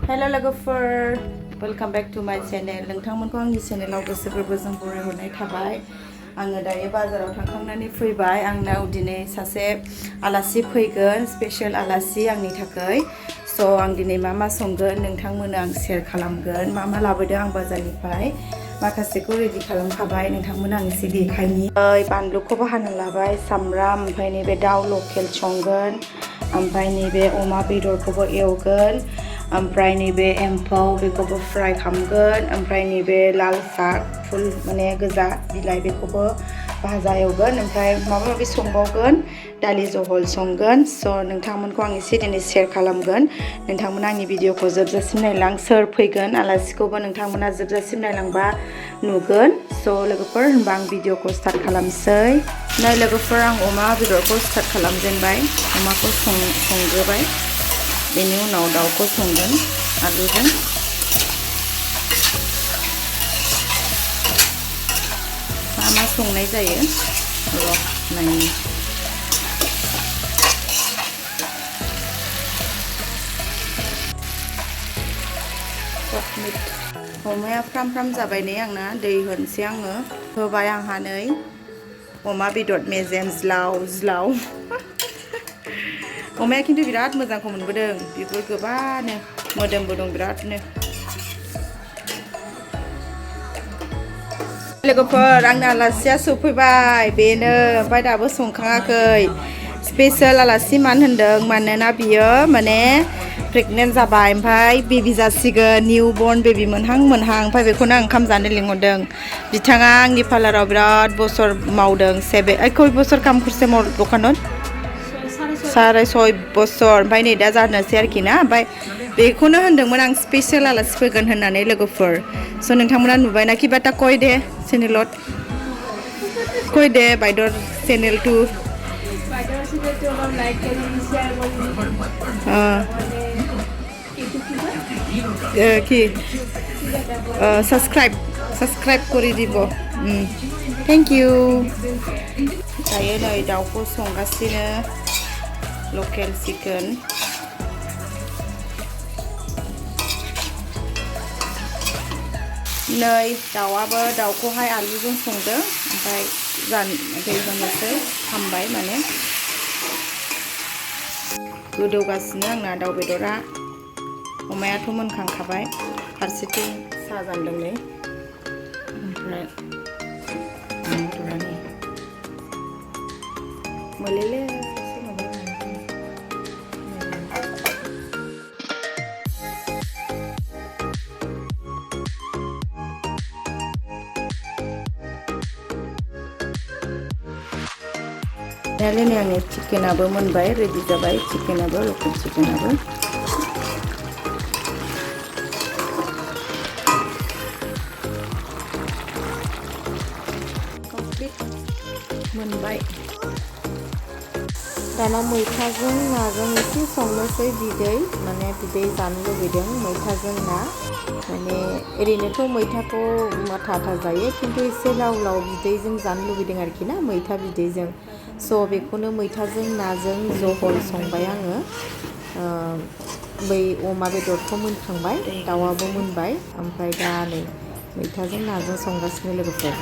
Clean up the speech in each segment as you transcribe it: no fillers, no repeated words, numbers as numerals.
Hello logofer, welcome back to my channel. नोंथांमोनखौ आंनि चेनेलाव गोसो गोरबोजों बरायहरनाय थाबाय। आङो दायो बाजाराव थांखांनानै फैबाय। आंनाव दिनै सासे आलासि फैगोन, स्पेशल आलासि आंनि थाखाय। स' आं दिनै मा संगोन नोंथांमोननो आं शेयार खालामगोन। मा लाबोदों आं बाजारनिफ्राय माखासेखौ रेडि खालामखाबाय। नोंथांमोननो आं एसे देखायनि। बानलुखौबो हाना लाबाय, सामब्राम, ओमफ्राय नैबे दाउ लकेल संगोन, ओमफ्राय नैबे अमा बेदरखौबो एवगोन, ओमफ्राय नैबे एम्फौ बेखौबो फ्राय खालामगोन, ओमफ्राय नैबे लाल साग फुल माने गोजा बिलाइ बेखौबो भाजा एवगोन, ओमफ्राय माबा माबि संबावगोन, दालि जहल संगोन। स' नोंथांमोनखौ आं एसे दिनै शेयार खालामगोन। नोंथांमोना आंनि भिडिअखौ जोबजासिम नायलां। सोर फैगोन आलासिखौबो नोंथांमोना जोबजासिम नायलांबा नुगोन। स' लोगोफोर होनबा आं भिडिअखौ स्टार्ट खालामसै। नै लोगोफोर आं अमा बेदरखौ स्टार्ट खालामजेनबाय। अमाखौ संग्रोबाय, बेनि उनाव दाउखौ संगोन आलुजों। मा संनाय जायो र' नायनि। अमाया फ्राम जाबाय नै आंना। दै होनोसै आङो। होबाय आंहा नै अमा बेदर मेजेम ज्लाव अमाया खिन्थु बिराद मोजांखौ मोनबोदों, बिगुर गोबानो, मोदोमबो दं बिरादनो। लोगोफोर आंना आलासिया सफैबाय, बेनो ओमफ्राय दाबो संखाङाखै। स्पेशल आलासि मानो होनदों मानोना बियो माने प्रेगनेन्ट जाबाय, ओमफ्राय बेबि जासिगोन, निउ बर्न बेबि मोनहां ओमफ्राय बेखौनो आं ओंखाम जानो लिंहरदों। बिथाङा आंनि पार्लाराव बिराद बोसोर मावदों, खय बोसोर काम करसे दखानाव? 6.5 बोसोर, ओमफ्राय नै दा जानोसै आरोखि ना। ओमफ्राय बेखौनो होनदोंमोन आं स्पेशल आलासि फैगोन होननानै लोगोफोर। स' नोंथांमोना नुबायना किबा ता कय दे चेनेलत कय दे बायदर चेनेल टु কি সাবস্ক্রাইব করে দিব। Thank you. दायो नै दाउखौ संगासिनो, लकेल चिकेन। नै दाउखौहाय आलुजों संदों, ओमफ्राय दै होनोसै, हामबाय माने गोदौगासिनो आंना दाउ बेदरा। अमायाथ' मोनखांखाबाय, फारसेथिं साहा जानदों नै, ओमफ्राय बेदरानि मोलेले नै आंनि चिकेनाबो मोनबाय, रेडि जाबाय चिकेनाबो, लकेल चिकेनाबो। मोनबाय। दाना मैथाजों नाजों एसे संनोसै बिदै, माने बिदै जानो लुबैदों मैथाजों ना। माने ओरैनोथ' मैथाखौ आथा जायो, खिन्थु एसे लाव बिदैजों जानो लुबैदों आरोखि ना, मैथा बिदैजों। स' बेखौनो मैथाजों नाजों जहल संबाय आङो। बै अमा बेदरखौ मोनखांबाय, दाउआबो मोनबाय, ओमफ्राय दा नै मैथाजों नाजों संगासिनो लोगोफोर।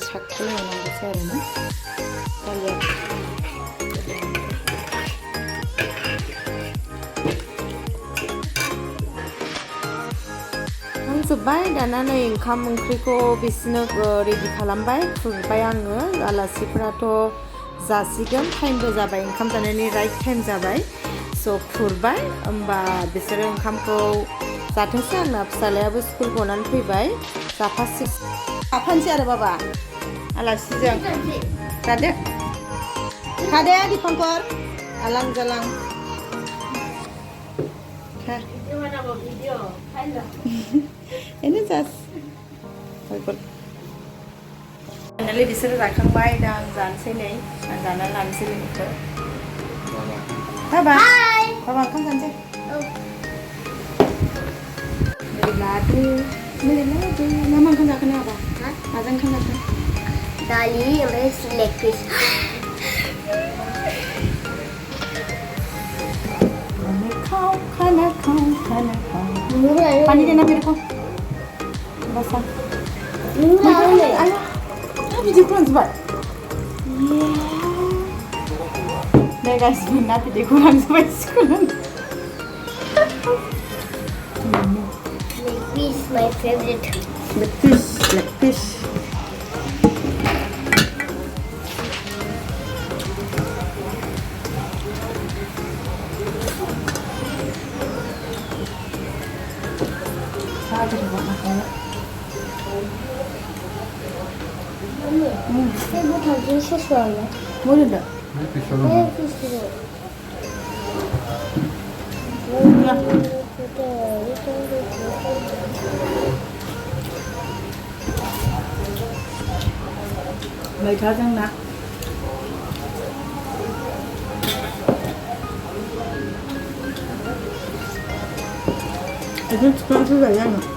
सागखौ एवनांगौसै आरोना दालिया। जोब्बाय दाना नै ओंखाम ओंख्रिखौ बिसोरनो रेडि खालामबाय, खुरबाय आङो। आलासिफोराथ' जासिगोन, टाइमबो जाबाय, ओंखाम जानायनि राइट टाइम जाबाय। स' खुरबाय, होमबा बिसोरो ओंखामखौ जाथोंसै। आंना फिसालायाबो स्कुल गनानै फैबाय, जाफानोसै आरो बाबा आलासिजों। जादो खादे दिपंकर, आलां जालां। Ini jas. Finally बिसोरो जाखांबाय, दा आं जानोसै नै, आं जाना लानोसै लोगोफोर। 봐봐. Hi. 봐봐, 칸칸지. Oh. Melilado. Melilado. Naman kang kakana ba? Hah? Azan kang kakana. Dali, let's leg piece. खाना पानी देना मेरे को बस ayo video kurang sebab deh guys mana video kurang sebab sekolah Leg piece, my favorite. leg fish Ada coba makan. Saya bukan Jesus soalnya. Boleh tak? Saya Jesus. Ya. Mày cho răng nè. Itu seperti itu ya.